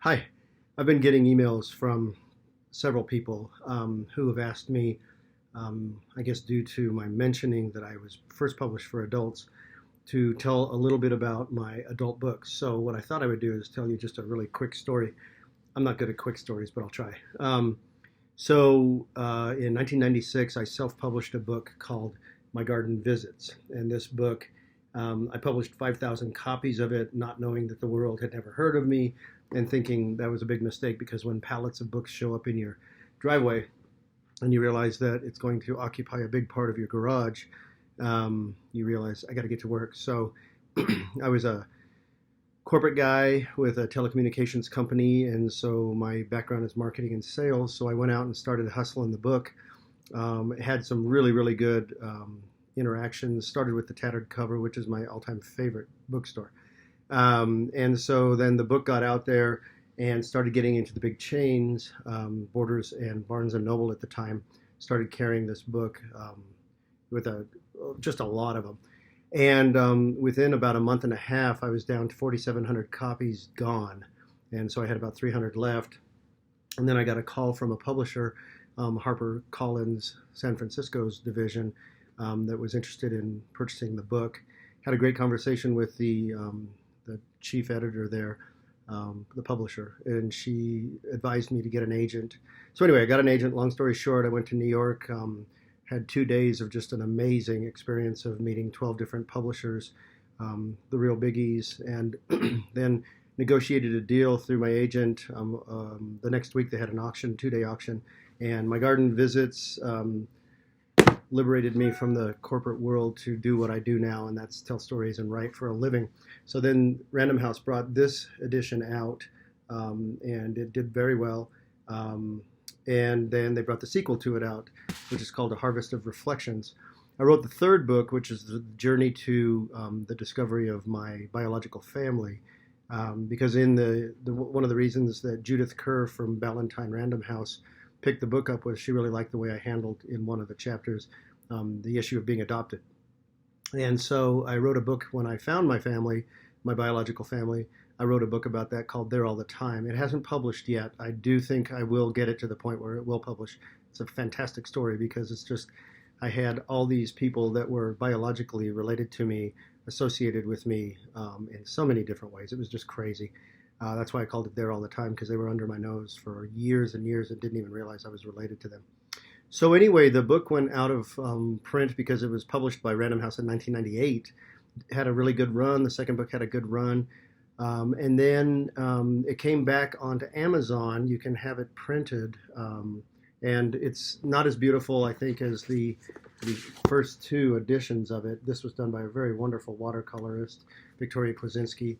Hi, I've been getting emails from several people who have asked me, I guess due to my mentioning that I was first published for adults, to tell a little bit about my adult books. So, what I thought I would do is tell you just a really quick story. I'm not good at quick stories, but I'll try. In 1996, I self published a book called My Garden Visits. And this book, I published 5,000 copies of it, not knowing that the world had never heard of me and thinking that was a big mistake because when pallets of books show up in your driveway and you realize that it's going to occupy a big part of your garage, you realize I got to get to work. So I was a corporate guy with a telecommunications company, and so my background is marketing and sales. So I went out and started hustling the book. It had some really, really good interactions. Started with the tattered cover, which is my all-time favorite bookstore. And so then the book got out there and started getting into the big chains. Borders and Barnes and Noble at the time started carrying this book with just a lot of them. And within about a month and a half, I was down to 4,700 copies gone. And so I had about 300 left. And then I got a call from a publisher, HarperCollins San Francisco's division, that was interested in purchasing the book. Had a great conversation with the chief editor there, the publisher, and she advised me to get an agent. So anyway, I got an agent. Long story short, I went to New York, had 2 days of just an amazing experience of meeting 12 different publishers, the real biggies, and then negotiated a deal through my agent. The next week they had an auction, 2-day auction, and My Garden Visits liberated me from the corporate world to do what I do now, and that's tell stories and write for a living. So then Random House brought this edition out, and it did very well. And then they brought the sequel to it out, which is called A Harvest of Reflections. I wrote the third book, which is the journey to the discovery of my biological family. Because in one of the reasons that Judith Kerr from Ballantine Random House picked the book up was she really liked the way I handled in one of the chapters the issue of being adopted. And so I wrote a book when I found my family, my biological family. I wrote a book about that called There All the Time. It hasn't published yet. I do think I will get it to the point where it will publish. It's a fantastic story because it's just, I had all these people that were biologically related to me, associated with me in so many different ways. It was just crazy. That's why I called it There All the Time, because they were under my nose for years and years and didn't even realize I was related to them. So anyway, the book went out of print because it was published by Random House in 1998. It had a really good run. The second book had a good run. And then it came back onto Amazon. You can have it printed. And it's not as beautiful, I think, as the first two editions of it. This was done by a very wonderful watercolorist, Victoria Kwasinski.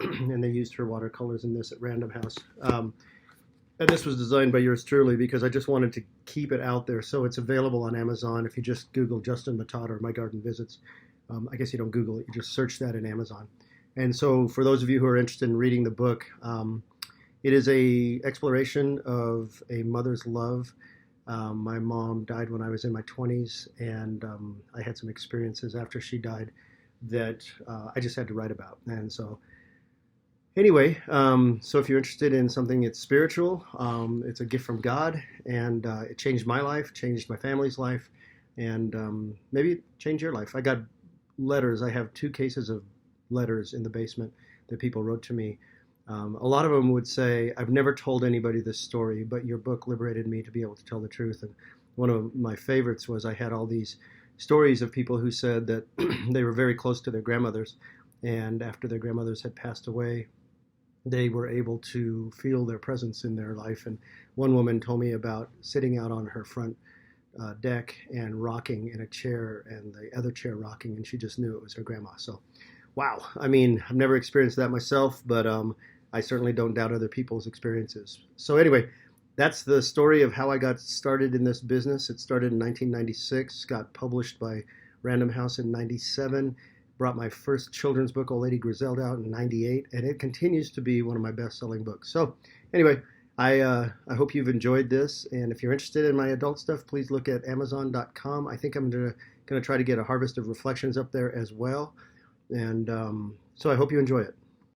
And they used her watercolors in this at Random House. And this was designed by yours truly because I just wanted to keep it out there. So it's available on Amazon. If you just Google Justin Matata or My Garden Visits, I guess you don't Google it, you just search that in Amazon. And so for those of you who are interested in reading the book, it is a exploration of a mother's love. My mom died when I was in my 20s, and I had some experiences after she died that I just had to write about. And so anyway, so if you're interested in something that's spiritual, it's a gift from God, and it changed my life, changed my family's life, and maybe it changed your life. I got letters. I have 2 cases of letters in the basement that people wrote to me. A lot of them would say, I've never told anybody this story, but your book liberated me to be able to tell the truth. And one of my favorites was I had all these stories of people who said that they were very close to their grandmothers, and after their grandmothers had passed away, they were able to feel their presence in their life. And one woman told me about sitting out on her front deck and rocking in a chair, and the other chair rocking, and she just knew it was her grandma. So, wow. I mean, I've never experienced that myself, but I certainly don't doubt other people's experiences. So anyway, that's the story of how I got started in this business. It started in 1996, got published by Random House in 97, brought my first children's book, Old Lady Griselda, out in 98, and it continues to be one of my best-selling books. So anyway, I hope you've enjoyed this, and if you're interested in my adult stuff, please look at Amazon.com. I think I'm going to try to get A Harvest of Reflections up there as well, and so I hope you enjoy it.